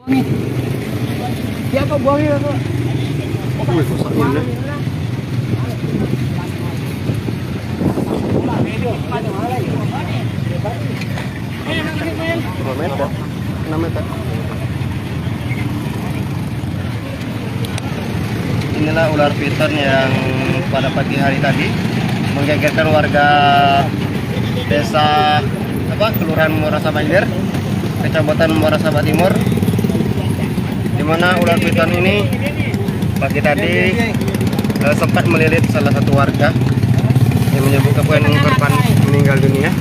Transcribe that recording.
Nih. Siapa buangnya tuh? Wih, rusak ini. Berapa meter? 6 meter. Inilah ular piton yang pada pagi hari tadi menggegerkan warga desa Kelurahan Muara Sabah Ilir, Kecamatan Muara Sabah Timur, di mana ular piton ini pagi tadi sempat melilit salah satu warga yang menyebabkan korban meninggal dunia.